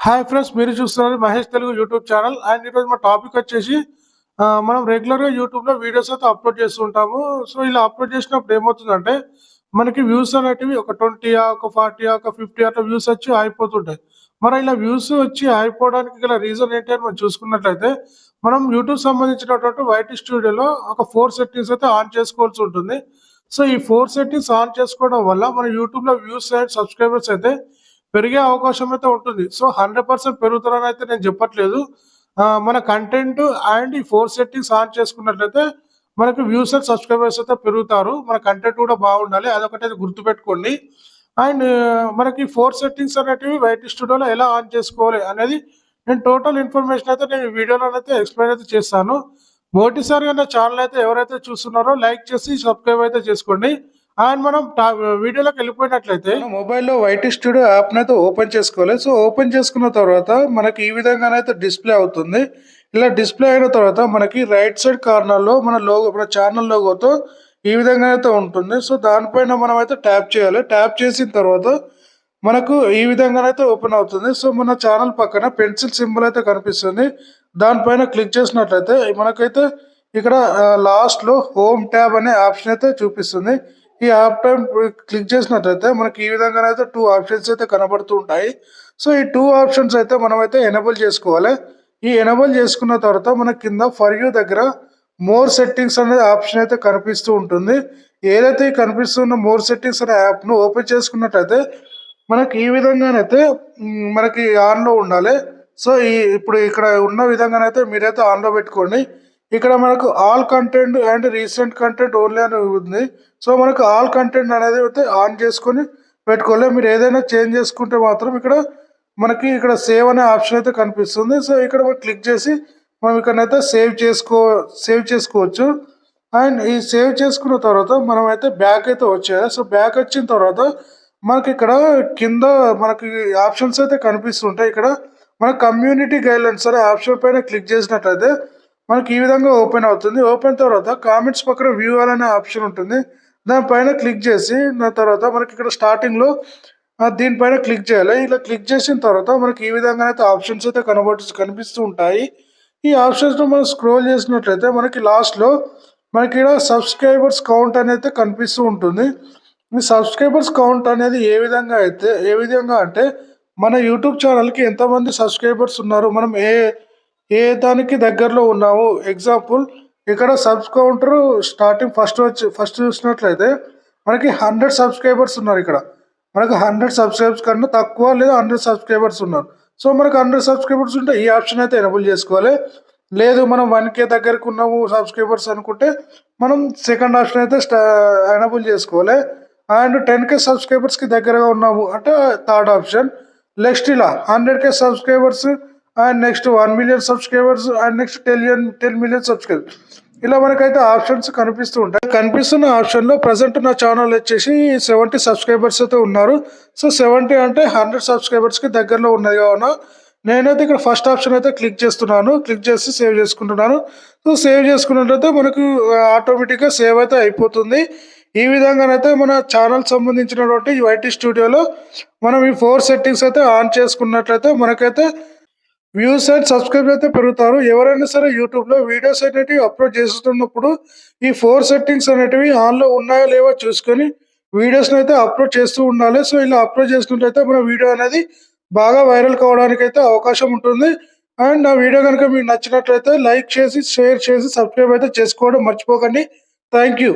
Hi friends, మీరు చూస్తున్నారు Mahesh Telugu YouTube channel. And ఈరోజు మా టాపిక్ వచ్చేసి మనం రెగ్యులర్గా యూట్యూబ్లో వీడియోస్ అయితే అప్లోడ్ చేస్తూ ఉంటాము. సో ఇలా అప్లోడ్ చేసినప్పుడు ఏమవుతుందంటే మనకి వ్యూస్ అనేటివి ఒక 20 ఒక 40 ఒక 50 అట్లా వ్యూస్ వచ్చి అయిపోతుంటాయి. మరి ఇలా వ్యూస్ వచ్చి అయిపోవడానికి గల రీజన్ ఏంటి అని మనం చూసుకున్నట్లయితే మనం యూట్యూబ్ సంబంధించినటువంటి వైటీ స్టూడియోలో ఒక 4 సెట్టింగ్స్ అయితే ఆన్ చేసుకోవాల్సి ఉంటుంది. సో ఈ 4 సెట్టింగ్స్ ఆన్ చేసుకోవడం వల్ల మన యూట్యూబ్లో వ్యూస్ అండ్ సబ్స్క్రైబర్స్ అయితే పెరిగే అవకాశం అయితే ఉంటుంది. సో 100% పెరుగుతారని అయితే నేను చెప్పట్లేదు. మన కంటెంట్ అండ్ ఈ 4 సెట్టింగ్స్ ఆన్ చేసుకున్నట్లయితే మనకు వ్యూస్ అండ్ సబ్స్క్రైబర్స్ అయితే పెరుగుతారు. మన కంటెంట్ కూడా బాగుండాలి. అదొకటైతే గుర్తుపెట్టుకోండి. అండ్ మనకి 4 సెట్టింగ్స్ అనేటివి వైటీ స్టూడియోలో ఎలా ఆన్ చేసుకోవాలి అనేది నేను టోటల్ ఇన్ఫర్మేషన్ అయితే నేను ఈ వీడియోలోనైతే ఎక్స్‌ప్లెయిన్ అయితే చేస్తాను. మొదటిసారిగా నా ఛానల్ అయితే ఎవరైతే చూస్తున్నారో లైక్ చేసి సబ్స్క్రైబ్ అయితే చేసుకోండి. అండ్ మనం వీడియోలోకెళ్ళిపోయినట్లయితే మన మొబైల్‌లో వైటీ స్టూడియో యాప్‌నైతే ఓపెన్ చేసుకోవాలి. సో, ఓపెన్ చేసుకున్న తర్వాత మనకి ఈ విధంగానైతే డిస్‌ప్లే అవుతుంది. ఇలా డిస్‌ప్లే అయిన తర్వాత మనకి రైట్ సైడ్ కార్నర్‌లో మన ఛానల్ లోగోతో ఈ విధంగా అయితే ఉంటుంది. సో, దానిపైన మనమైతే ట్యాప్ చేయాలి. ట్యాప్ చేసిన తర్వాత మనకు ఈ విధంగానైతే ఓపెన్ అవుతుంది. సో, మన ఛానల్ పక్కన పెన్సిల్ సింబల్ అయితే కనిపిస్తుంది. దానిపైన క్లిక్ చేసినట్లయితే మనకైతే ఇక్కడ లాస్ట్‌లో హోమ్ ట్యాబ్ అనే ఆప్షన్ అయితే చూపిస్తుంది. ఈ యాప్ టైమ్ క్లిక్ చేసినట్లయితే మనకి ఈ విధంగానైతే 2 ఆప్షన్స్ అయితే కనబడుతూ ఉంటాయి. సో, ఈ 2 ఆప్షన్స్ అయితే మనమైతే ఎనేబుల్ చేసుకోవాలి. ఈ ఎనేబుల్ చేసుకున్న తర్వాత మనకి కింద ఫర్ యూ దగ్గర మోర్ సెట్టింగ్స్ అనే ఆప్షన్ అయితే కనిపిస్తూ ఉంటుంది. ఏదైతే ఈ కనిపిస్తున్న మోర్ సెట్టింగ్స్ అనే యాప్‌ను ఓపెన్ చేసుకున్నట్టయితే మనకి ఈ విధంగానైతే మనకి ఆన్‌లో ఉండాలి. సో, ఇప్పుడు ఇక్కడ ఉన్న విధంగానైతే మీరైతే ఆన్‌లో పెట్టుకోండి. ఇక్కడ మనకు all content and recent content only అని ఉంది. సో, మనకు ఆల్ కంటెంట్ అనేది అయితే ఆన్ చేసుకొని పెట్టుకోవాలి. మీరు ఏదైనా చేంజ్ చేసుకుంటే మాత్రం మనకి ఇక్కడ సేవ్ అనే ఆప్షన్ అయితే కనిపిస్తుంది. సో, ఇక్కడ మనం క్లిక్ చేసి మనం ఇక్కడనైతే సేవ్ చేసుకోవచ్చు. అండ్ ఈ సేవ్ చేసుకున్న తర్వాత మనమైతే బ్యాక్ అయితే వచ్చేయాలి. సో, బ్యాక్ వచ్చిన తర్వాత మనకిక్కడ కింద మనకి ఆప్షన్స్ అయితే కనిపిస్తుంటాయి. ఇక్కడ మన కమ్యూనిటీ గైడ్‌లైన్స్ అనే ఆప్షన్ పైన క్లిక్ చేసినట్లయితే మనకి ఈ విధంగా ఓపెన్ అవుతుంది. ఓపెన్ తర్వాత కామెంట్స్ పక్కన వ్యూ ఆల్ అనే ఆప్షన్ ఉంటుంది. దానిపైన క్లిక్ చేసి దాని తర్వాత మనకి ఇక్కడ స్టార్టింగ్‌లో దీనిపైన క్లిక్ చేయాలి. ఇలా క్లిక్ చేసిన తర్వాత మనకి ఈ విధంగా అయితే ఆప్షన్స్ అయితే కనిపిస్తూ ఉంటాయి. ఈ ఆప్షన్స్‌లో మనం స్క్రోల్ చేసినట్లయితే మనకి లాస్ట్‌లో మనకి ఇక్కడ సబ్స్క్రైబర్స్ కౌంట్ అనేది కనిపిస్తూ ఉంటుంది. ఈ సబ్స్క్రైబర్స్ కౌంట్ అనేది ఏ విధంగా అంటే మన యూట్యూబ్ ఛానల్‌కి ఎంతమంది సబ్స్క్రైబర్స్ ఉన్నారు, మనం ఏ ఏ దానికి దగ్గరలో ఉన్నాము. ఎగ్జాంపుల్ ఇక్కడ కౌంటర్ స్టార్టింగ్ ఫస్ట్ చూసినట్లయితే మనకి 100 సబ్స్క్రైబర్స్ ఉన్నారు ఇక్కడ. మనకు 100 సబ్స్క్రైబర్స్ కన్నా తక్కువ లేదా 100 సబ్స్క్రైబర్స్ ఉన్నారు. సో, మనకు 100 సబ్స్క్రైబర్స్ ఉంటే ఈ ఆప్షన్ అయితే ఎనేబుల్ చేసుకోవాలి. లేదు మనం 1K దగ్గరకు ఉన్నాము సబ్స్క్రైబర్స్ అనుకుంటే మనం సెకండ్ ఆప్షన్ అయితే ఎనేబుల్ చేసుకోవాలి. అండ్ 10K సబ్స్క్రైబర్స్‌కి దగ్గరగా ఉన్నాము అంటే థర్డ్ ఆప్షన్. నెక్స్ట్ ఇలా 100K subscribers and next 1,000,000 subscribers and next 10 million subscribers. ఇలా మనకైతే ఆప్షన్స్ కనిపిస్తూ ఉంటాయి. కనిపిస్తున్న ఆప్షన్‌లో ప్రెజెంట్ నా ఛానల్ వచ్చేసి 70 సబ్స్క్రైబర్స్ అయితే ఉన్నారు. సో, 70 అంటే 100 సబ్స్క్రైబర్స్‌కి దగ్గరలో ఉన్నది కావున నేనైతే ఇక్కడ ఫస్ట్ ఆప్షన్ అయితే క్లిక్ చేస్తున్నాను. క్లిక్ చేసి సేవ్ చేసుకుంటున్నాను. సో, సేవ్ చేసుకున్నట్లయితే మనకు ఆటోమేటిక్‌గా సేవ్ అయితే అయిపోతుంది. ఈ విధంగానైతే మన ఛానల్ సంబంధించినటువంటి వైటీ స్టూడియోలో మనం ఈ 4 సెట్టింగ్స్ అయితే ఆన్ చేసుకున్నట్లయితే మనకైతే వ్యూస్ అండ్ సబ్స్క్రైబర్స్ అయితే పెరుగుతారు. ఎవరైనా సరే యూట్యూబ్‌లో వీడియోస్ అనేటివి అప్లోడ్ చేస్తున్నప్పుడు ఈ 4 సెట్టింగ్స్ అనేటివి ఆన్‌లో ఉన్నాయో లేవో చూసుకొని వీడియోస్‌ని అయితే అప్లోడ్ చేస్తూ ఉండాలి. సో, ఇలా అప్లోడ్ చేసినట్లయితే మన వీడియో అనేది బాగా వైరల్ కావడానికైతే అవకాశం ఉంటుంది. అండ్ నా వీడియో గనుక మీకు నచ్చినట్లయితే లైక్ చేసి, షేర్ చేసి, సబ్స్క్రైబ్ అయితే చేసుకోవడం మర్చిపోకండి. Thank you.